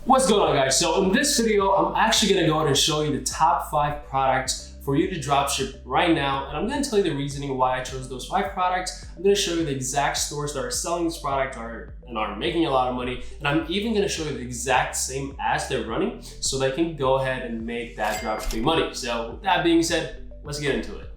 What's going on, guys? So in this video, I'm actually gonna go ahead and show you the top 5 products for you to dropship right now. And I'm gonna tell you the reasoning why I chose those 5 products. I'm gonna show you the exact stores that are selling this product and are making a lot of money. And I'm even gonna show you the exact same ads they're running so they can go ahead and make that dropshipping money. So with that being said, let's get into it.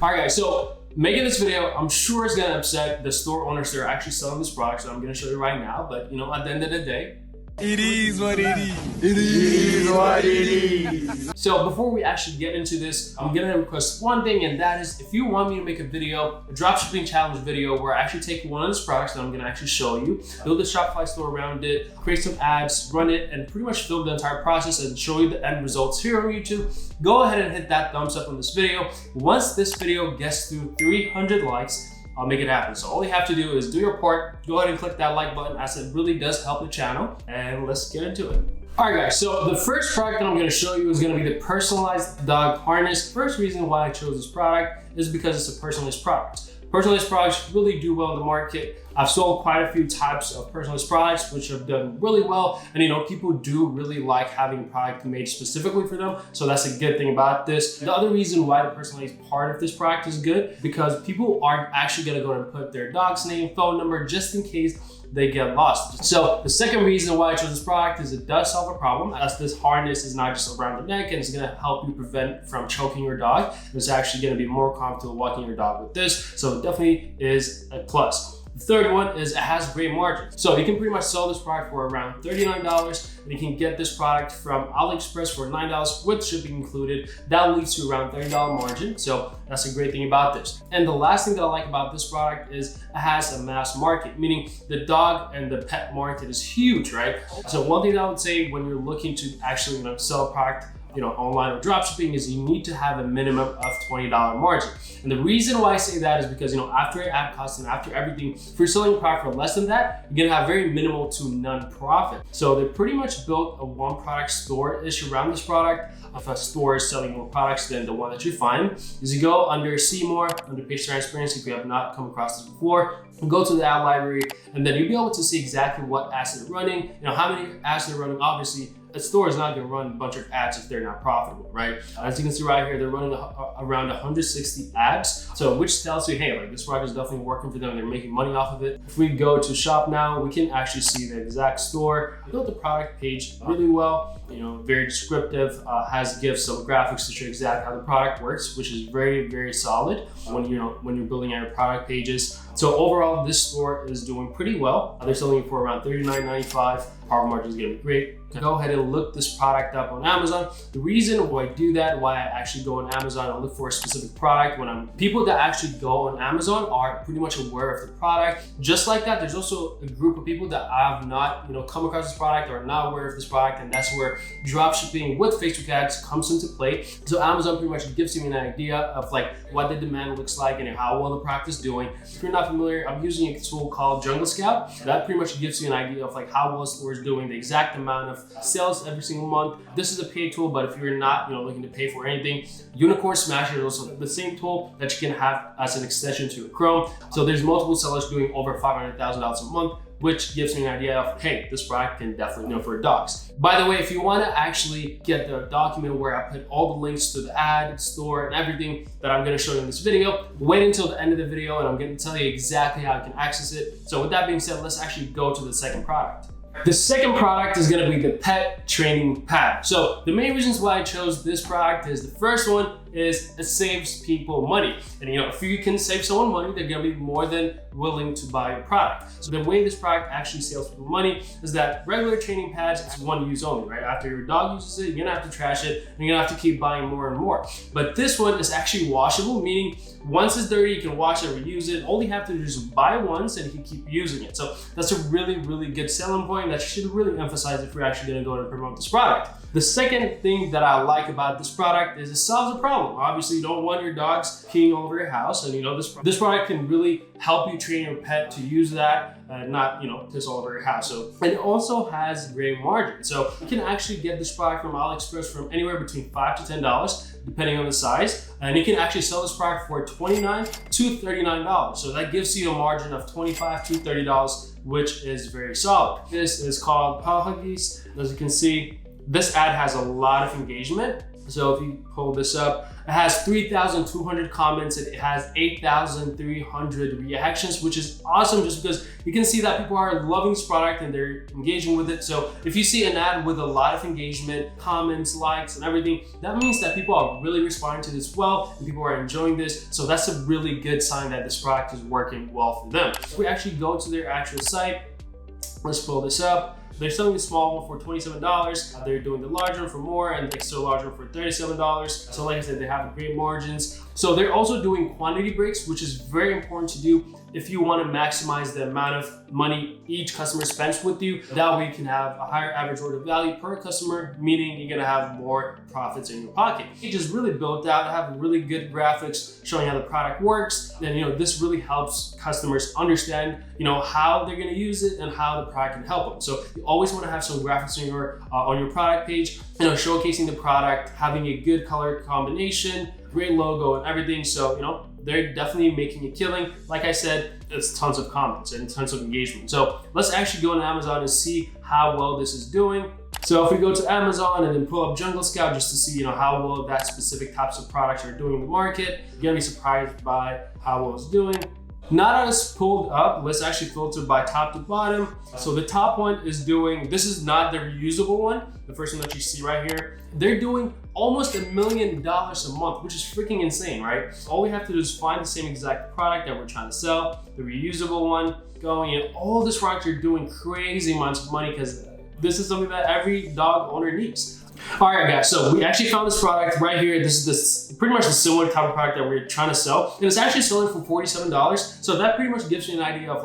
All right, guys, so making this video, I'm sure it's gonna upset the store owners that are actually selling this product, so I'm gonna show you right now. But you know, at the end of the day, it is what it is. It is what it is. So before we actually get into this, I'm gonna request one thing, and that is if you want me to make a video, a dropshipping challenge video, where I actually take one of these products that I'm gonna actually show you, build a Shopify store around it, create some ads, run it, and pretty much film the entire process and show you the end results here on YouTube, go ahead and hit that thumbs up on this video. Once this video gets to 300 likes, I'll make it happen. So all you have to do is do your part, go ahead and click that like button, as it really does help the channel, and let's get into it. All right, guys, so the first product that I'm gonna show you is gonna be the personalized dog harness. First reason why I chose this product is because it's a personalized product. Personalized products really do well in the market. I've sold quite a few types of personalized products which have done really well, and you know, people do really like having a product made specifically for them, so that's a good thing about this. The other reason why the personalized part of this product is good, because people aren't actually gonna go and put their dog's name, phone number, just in case they get lost. So the second reason why I chose this product is it does solve a problem, as this harness is not just around the neck and it's gonna help you prevent from choking your dog. It's actually gonna be more comfortable walking your dog with this, so it definitely is a plus. The third one is it has great margins. So you can pretty much sell this product for around $39, and you can get this product from AliExpress for $9 with shipping included. That leads to around $30 margin. So that's a great thing about this. And the last thing that I like about this product is it has a mass market, meaning the dog and the pet market is huge, right? So one thing that I would say when you're looking to actually sell a product online or dropshipping is you need to have a minimum of $20 margin. And the reason why I say that is because after ad costs and after everything, if you're selling a product for less than that, you're gonna have very minimal to none profit. So they pretty much built a one product store-ish around this product. If a store is selling more products than the one that you find, is you go under See More, under Page Transparency, if you have not come across this before, go to the ad library, and then you'll be able to see exactly what ads they're running, how many ads they're running. Obviously, a store is not going to run a bunch of ads if they're not profitable, right? As you can see right here, they're running around 160 ads, so which tells you, hey, this product is definitely working for them. They're making money off of it. If we go to shop now, we can actually see the exact store. I built the product page really well, very descriptive, gives some graphics to show exactly how the product works, which is very, very solid when you're building out your product pages. So overall, this store is doing pretty well. They're selling it for around $39.95. Profit margin is gonna be great. Go ahead and look this product up on Amazon. The reason why I do that, why I actually go on Amazon and look for a specific product, people that actually go on Amazon are pretty much aware of the product. Just like that, there's also a group of people that I have not come across this product or are not aware of this product, and that's where dropshipping with Facebook ads comes into play. So Amazon pretty much gives you an idea of what the demand looks like and how well the product is doing. If you're not familiar, I'm using a tool called Jungle Scout. That pretty much gives you an idea of how well a store is doing, the exact amount of sales every single month. This is a paid tool, but if you're not looking to pay for anything, Unicorn Smasher is also the same tool that you can have as an extension to your Chrome. So there's multiple sellers doing over $500,000 a month, which gives me an idea of, hey, this product can definitely for dogs. By the way, if you want to actually get the document where I put all the links to the ad, store, and everything that I'm going to show you in this video, wait until the end of the video and I'm going to tell you exactly how you can access it. So with that being said, let's actually go to the second product. The second product is going to be the pet training pad. So the main reasons why I chose this product is the first one is it saves people money. And if you can save someone money, they're gonna be more than willing to buy your product. So the way this product actually saves people money is that regular training pads, it's one use only, right? After your dog uses it, you're gonna have to trash it, and you're gonna have to keep buying more and more. But this one is actually washable, meaning once it's dirty, you can wash it, reuse it. All you have to do is just buy once and you can keep using it. So that's a really, really good selling point that you should really emphasize if you're actually gonna go and promote this product. The second thing that I like about this product is it solves a problem. problem. Obviously, you don't want your dogs peeing all over your house, and this product can really help you train your pet to use that and not piss all over your house. So, and it also has great margin. So you can actually get this product from AliExpress from anywhere between $5 to $10, depending on the size, and you can actually sell this product for $29 to $39. So that gives you a margin of $25 to $30, which is very solid. This is called Paw Huggies. As you can see, this ad has a lot of engagement. So if you pull this up, it has 3,200 comments and it has 8,300 reactions, which is awesome just because you can see that people are loving this product and they're engaging with it. So if you see an ad with a lot of engagement, comments, likes, and everything, that means that people are really responding to this well and people are enjoying this. So that's a really good sign that this product is working well for them. If we actually go to their actual site, let's pull this up. They're selling the small one for $27. They're doing the larger one for more and the extra large one for $37. So like I said, they have great margins. So they're also doing quantity breaks, which is very important to do if you want to maximize the amount of money each customer spends with you. That way you can have a higher average order value per customer, meaning you're gonna have more profits in your pocket. It just really built out, have really good graphics showing how the product works. And this really helps customers understand how they're gonna use it and how the product can help them. So you always want to have some graphics on your product page, showcasing the product, having a good color combination, great logo and everything. So they're definitely making a killing. Like I said, it's tons of comments and tons of engagement. So let's actually go on Amazon and see how well this is doing. So if we go to Amazon and then pull up Jungle Scout just to see how well that specific types of products are doing in the market, you're gonna be surprised by how well it's doing. Not as pulled up, let's actually filter by top to bottom. So the top one is doing, this is not the reusable one, the first one that you see right here. They're doing almost $1 million a month, which is freaking insane, right? All we have to do is find the same exact product that we're trying to sell, the reusable one, going in. All these products are doing crazy amounts of money because this is something that every dog owner needs. All right, guys, so we actually found this product right here. This is pretty much the similar type of product that we're trying to sell. And it's actually selling for $47. So that pretty much gives you an idea of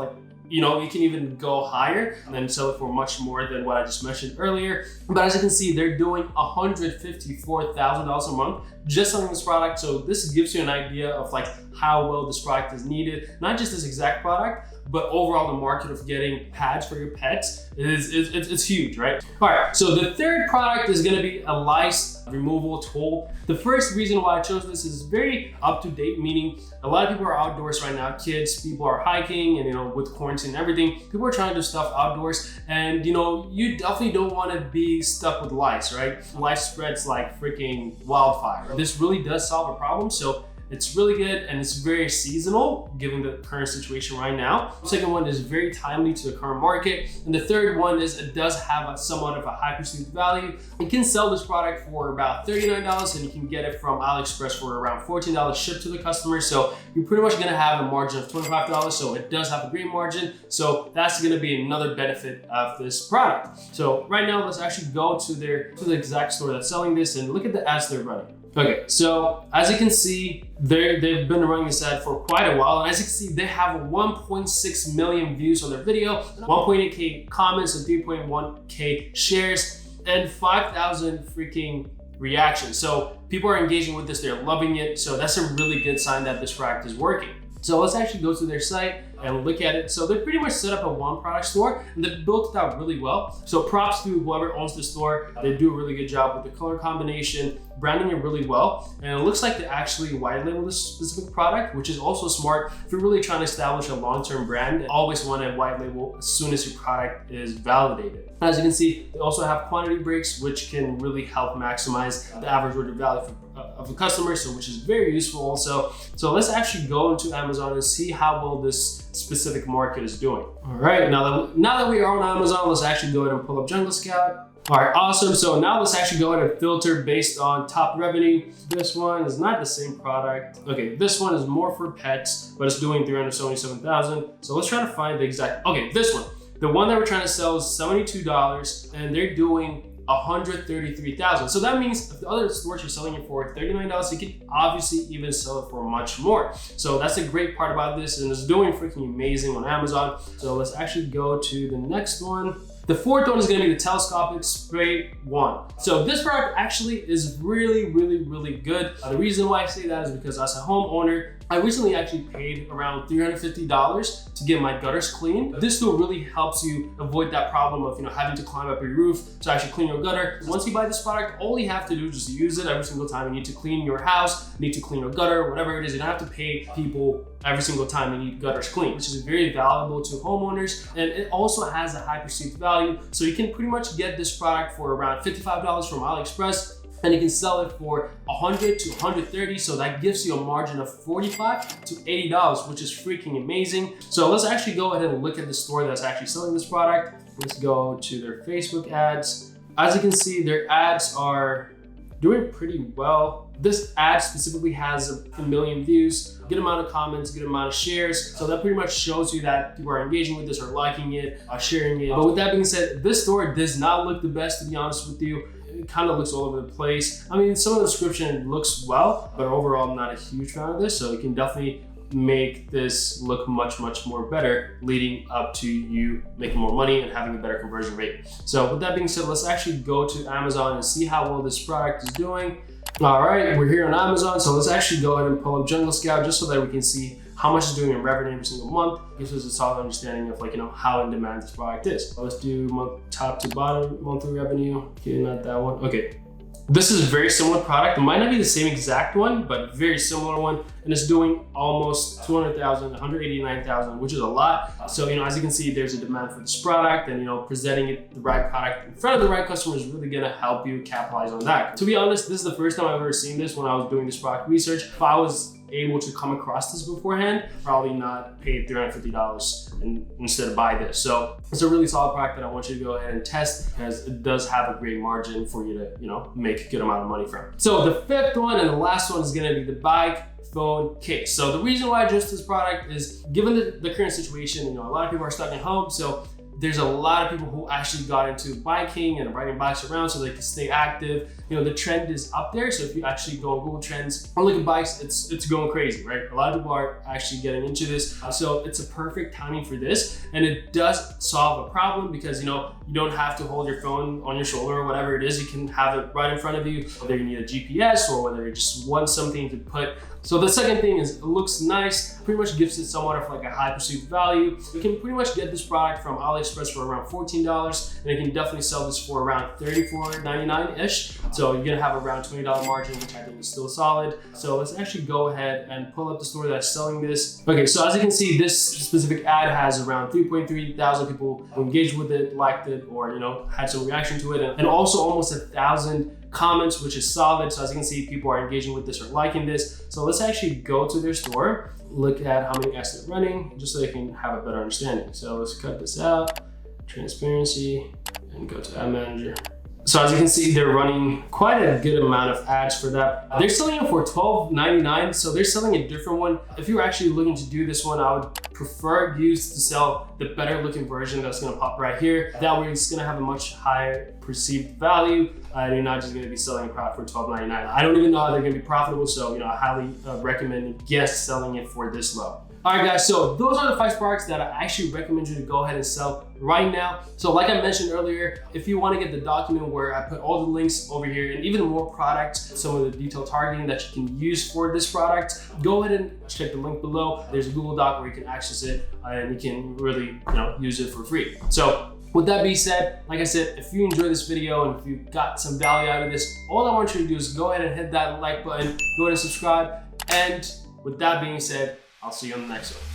you can even go higher and then sell it for much more than what I just mentioned earlier. But as you can see, they're doing $154,000 a month just selling this product. So this gives you an idea of how well this product is needed. Not just this exact product, but overall the market of getting pads for your pets it's huge, right? All right, so the third product is gonna be a lice removal tool. The first reason why I chose this is very up to date, meaning a lot of people are outdoors right now, kids, people are hiking, and with quarantine and everything, people are trying to do stuff outdoors, and you definitely don't want to be stuck with lice, right? Lice spreads like freaking wildfire. This really does solve a problem, so it's really good and it's very seasonal given the current situation right now. The second one is very timely to the current market. And the third one is it does have somewhat of a high perceived value. You can sell this product for about $39 and you can get it from AliExpress for around $14 shipped to the customer. So you're pretty much gonna have a margin of $25. So it does have a great margin. So that's gonna be another benefit of this product. So right now, let's actually go to the exact store that's selling this and look at the ads they're running. Okay, so as you can see, they've been running this ad for quite a while, and as you can see, they have 1.6 million views on their video, 1.8K comments, and 3.1K shares, and 5,000 freaking reactions. So people are engaging with this, they're loving it, so that's a really good sign that this product is working. So let's actually go to their site and look at it. So they pretty much set up a one product store and they built it out really well. So props to whoever owns the store. They do a really good job with the color combination, branding it really well. And it looks like they actually white label this specific product, which is also smart. If you're really trying to establish a long-term brand, you always want to white label as soon as your product is validated. As you can see, they also have quantity breaks, which can really help maximize the average order value of the customer, so which is very useful also. So let's actually go into Amazon and see how well this specific market is doing. All right, now that we are on Amazon, let's actually go ahead and pull up Jungle Scout. All right, awesome. So now let's actually go ahead and filter based on top revenue. This one is not the same product. Okay, this one is more for pets, but it's doing 377,000. So let's try to find the exact, okay, this one. The one that we're trying to sell is $72 and they're doing 133,000. So that means if the other stores are selling it for $39, you can obviously even sell it for much more. So that's a great part about this, and it's doing freaking amazing on Amazon. So let's actually go to the next one. The fourth one is gonna be the telescopic spray one. So this product actually is really good. The reason why I say that is because as a homeowner, I recently actually paid around $350 to get my gutters cleaned. This tool really helps you avoid that problem of having to climb up your roof to actually clean your gutter. Once you buy this product, all you have to do is just use it every single time you need to clean your house, need to clean your gutter, whatever it is. You don't have to pay people every single time you need gutters cleaned, which is very valuable to homeowners. And it also has a high perceived value. So you can pretty much get this product for around $55 from AliExpress, and you can sell it for $100 to $130. So that gives you a margin of $45 to $80, which is freaking amazing. So let's actually go ahead and look at the store that's actually selling this product. Let's go to their Facebook ads. As you can see, their ads are doing pretty well. This ad specifically has a million views, good amount of comments, good amount of shares. So that pretty much shows you that people are engaging with this or liking it, sharing it. But with that being said, this store does not look the best, to be honest with you. It kind of looks all over the place. I mean, some of the description looks well, but overall, I'm not a huge fan of this. So you can definitely make this look much more better leading up to you making more money and having a better conversion rate. So with that being said, let's actually go to Amazon and see how well this product is doing. All right, we're here on Amazon. So let's actually go ahead and pull up Jungle Scout just so that we can see how much it's doing in revenue every single month. Gives us a solid understanding of how in demand this product is. Let's do top to bottom monthly revenue. Okay, not that one. Okay. This is a very similar product. It might not be the same exact one, but very similar one. And it's doing almost 200,000, 189,000, which is a lot. So, as you can see, there's a demand for this product, and, presenting it the right product in front of the right customer is really gonna help you capitalize on that. To be honest, this is the first time I've ever seen this when I was doing this product research. If I was able to come across this beforehand, probably not pay $350 instead of buy this. So it's a really solid product that I want you to go ahead and test, because it does have a great margin for you to, make a good amount of money from. So the fifth one and the last one is gonna be the bike phone case. So the reason why I chose this product is, given the current situation, a lot of people are stuck at home. So there's a lot of people who actually got into biking and riding bikes around so they can stay active. The trend is up there. So if you actually go on Google Trends or look at bikes, it's going crazy, right? A lot of people are actually getting into this. So it's a perfect timing for this. And it does solve a problem because, you don't have to hold your phone on your shoulder or whatever it is. You can have it right in front of you, whether you need a GPS or whether you just want something to put. So the second thing is, it looks nice, pretty much gives it somewhat of a high perceived value. You can pretty much get this product from AliExpress for around $14, and you can definitely sell this for around $34.99-ish. So you're gonna have around $20 margin, which I think is still solid. So let's actually go ahead and pull up the store that's selling this. Okay, so as you can see, this specific ad has around 3.3 thousand people who engaged with it, liked it, or had some reaction to it, and also almost 1,000 comments, which is solid. So as you can see, people are engaging with this or liking this. So let's actually go to their store, look at how many ads they're running, just so they can have a better understanding. So let's cut this out, transparency, and go to ad manager. So as you can see, they're running quite a good amount of ads for that. They're selling it for $12.99, so they're selling a different one. If you're actually looking to do this one, I would prefer you to sell the better looking version that's gonna pop right here. That way it's gonna have a much higher perceived value, and you're not just gonna be selling a product for $12.99. I don't even know how they're gonna be profitable, so I highly recommend against selling it for this low. All right, guys, so those are the 5 products that I actually recommend you to go ahead and sell right now. So like I mentioned earlier, if you want to get the document where I put all the links over here and even more products, some of the detailed targeting that you can use for this product, go ahead and check the link below. There's a Google Doc where you can access it and you can really use it for free. So with that being said, like I said, if you enjoyed this video and if you got some value out of this, all I want you to do is go ahead and hit that like button, go ahead and subscribe. And with that being said, I'll see you on the next one.